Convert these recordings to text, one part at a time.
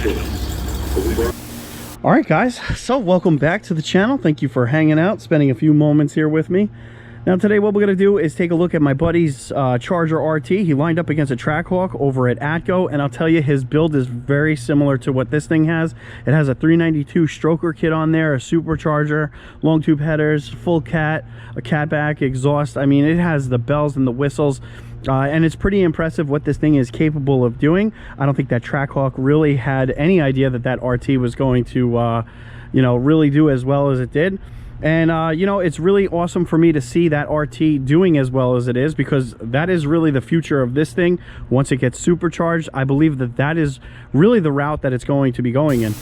All right, guys, so welcome back to the channel. Thank you for hanging out, spending a few moments here with me. Now today what we're going to do is take a look at my buddy's Charger RT. He lined up against a Trackhawk over at Atco, and I'll tell you, his build is very similar to what this thing has. It has a 392 stroker kit on there, a supercharger, long tube headers, full cat, a catback, exhaust. I mean, it has the bells and the whistles. And it's pretty impressive what this thing is capable of doing. I don't think that Trackhawk really had any idea that that RT was going to, you know, really do as well as it did. And, you know, it's really awesome for me to see that RT doing as well as it is, because that is really the future of this thing. Once it gets supercharged, I believe that that is really the route that it's going to be going in.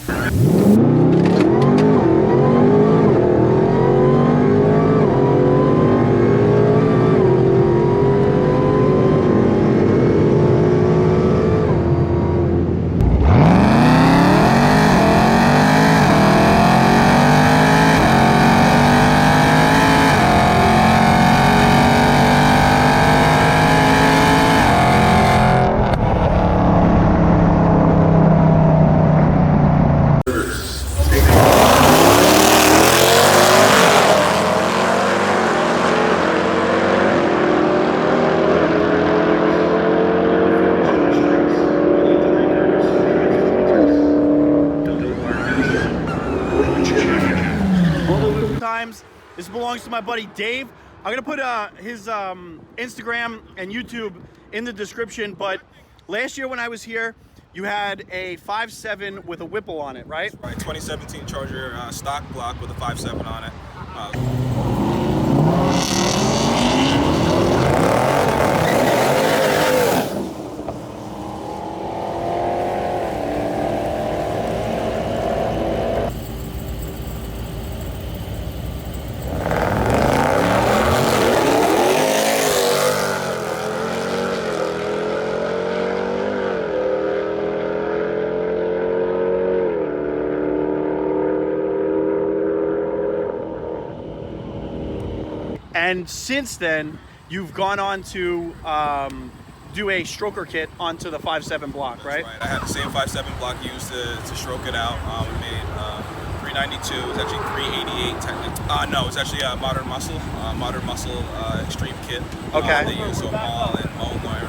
This belongs to my buddy Dave. I'm gonna put his Instagram and YouTube in the description. But last year when I was here, you had a 5.7 with a Whipple on it, right? Right, 2017 Charger stock block with a 5.7 on it. And since then, you've gone on to do a stroker kit onto the 5.7 block, right? That's right. I had the same 5.7 block used to stroke it out. We made 392. It was actually 388 technically. No, it's actually a Modern Muscle Extreme kit. Okay. They use Omal and Molar,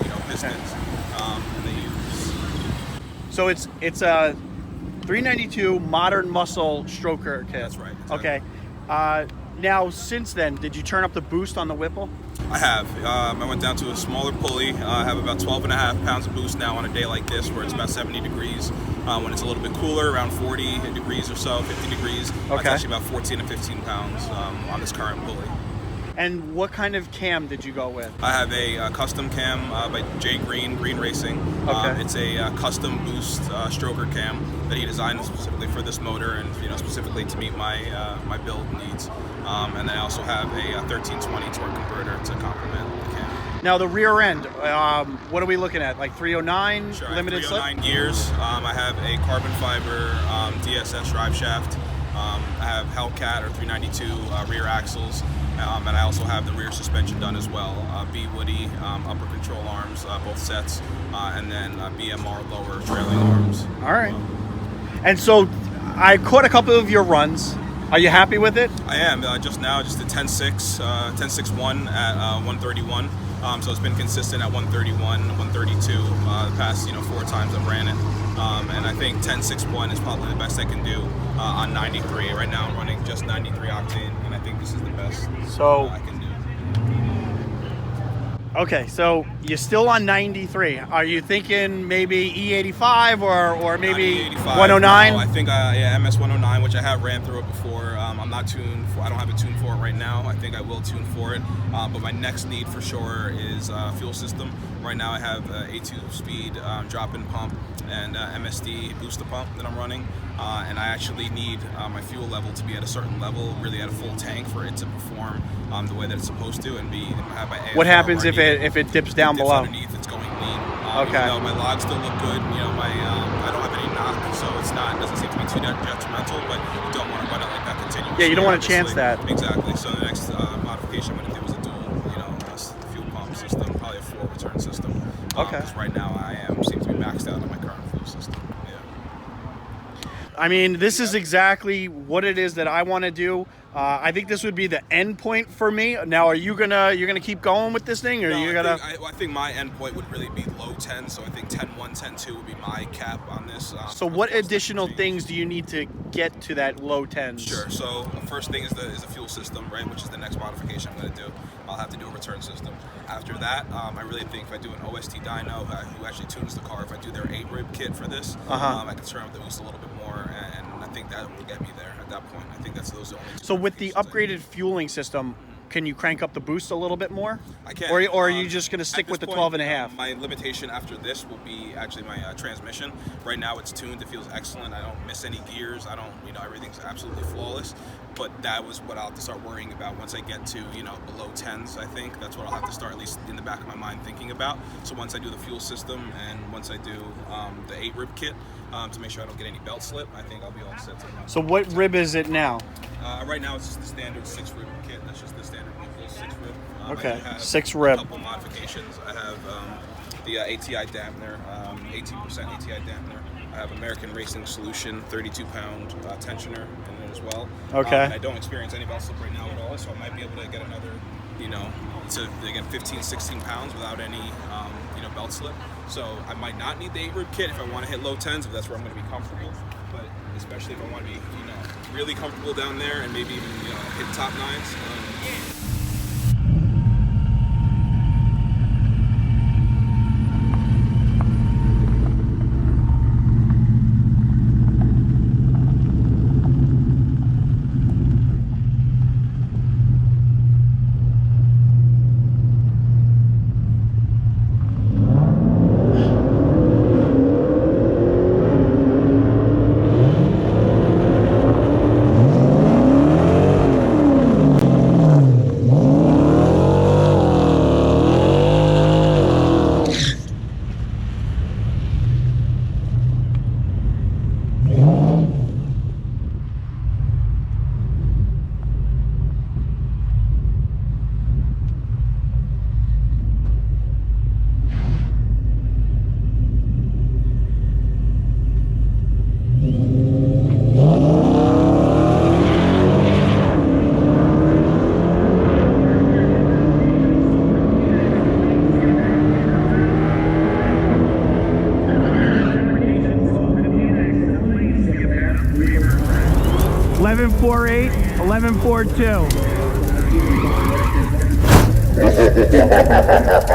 you know, pistons. And they use. So it's a 392 Modern Muscle stroker kit. That's right. Okay. Now, since then, did you turn up the boost on the Whipple? I have. I went down to a smaller pulley. I have about 12.5 pounds of boost now on a day like this, where it's about 70 degrees. When it's a little bit cooler, around 40 degrees or so, 50 degrees, okay. It's actually about 14 to 15 pounds on this current pulley. And what kind of cam did you go with? I have a custom cam by Greene Racing. Okay. It's a custom boost stroker cam that he designed specifically for this motor, and specifically to meet my my build needs. And then I also have a 1320 torque converter to complement the cam. Now the rear end, what are we looking at? Like 309 sure, limited 309 slip? gears. I have a carbon fiber DSS Drive Shaft. I have Hellcat or 392 rear axles. And I also have the rear suspension done as well. B Woody upper control arms, both sets, and then BMR lower trailing arms. All right. And so I caught a couple of your runs. Are you happy with it? I am. Just now, just a 10.6, 10.6.1 at 131. So it's been consistent at 131, 132 the past 4 times I've ran it. And I think 10.6.1 is probably the best I can do on 93. Right now I'm running just 93 octane, and I think this is the best I can do. Okay, so you're still on 93. Are you thinking maybe E85 or maybe 109? No, I think yeah, MS 109, which I have ran through it before. I'm not tuned for. I don't have a tune for it right now. I think I will tune for it. But my next need for sure is fuel system. Right now I have A2 speed drop-in pump and MSD booster pump that I'm running. And I actually need my fuel level to be at a certain level, really at a full tank, for it to perform the way that it's supposed to, and have my AFR. What happens if it dips down below? Underneath, it's going lean. Okay. Even though my logs still look good, my I don't have any knock, so it doesn't seem to be too detrimental. But you don't want to run it like that continuously. Yeah, you don't want to chance that. Exactly. So the next modification I'm going to do is a dual, fuel pump system, probably a 4 return system. Okay. Because right now I seem to be maxed out on my current fuel system. I mean, this is exactly what it is that I want to do. I think this would be the end point for me. Now, are you you're gonna keep going with this thing, or no, you gonna? I think my end point would really be low 10. So I think 10.1, 10.2 would be my cap on this. So what additional things do you need to get to that low 10s? Sure. So the first thing is the fuel system, right, which is the next modification I'm going to do. I'll have to do a return system. After that, I really think if I do an OST dyno, who actually tunes the car, if I do their 8-rib kit for this, I can turn up the boost a little bit more, and I think that will get me there at that point. I think those are the only two. So with the upgraded fueling system, can you crank up the boost a little bit more? I can. Or are you just going to stick with the 12.5? My limitation after this will be actually my transmission. Right now it's tuned. It feels excellent. I don't miss any gears. I don't, everything's absolutely flawless. But that was what I'll have to start worrying about once I get to, below 10s, I think. That's what I'll have to start, at least in the back of my mind, thinking about. So once I do the fuel system and once I do the 8-rib kit to make sure I don't get any belt slip, I think I'll be all set. So what rib is it now? Right now it's just the standard 6-rib kit. That's just the standard 6-rib. Okay, 6-rib. A couple modifications. I have the ATI dampener, 18% ATI dampener. I have American Racing Solution 32-pound tensioner in it as well. Okay. And I don't experience any belt slip right now at all, so I might be able to get another, to again 15, 16 pounds without any, belt slip. So I might not need the 8-rib kit if I want to hit low 10s, if that's where I'm going to be comfortable. But especially if I want to be, really comfortable down there and maybe even, hit top 9s. 11.48, 11.42.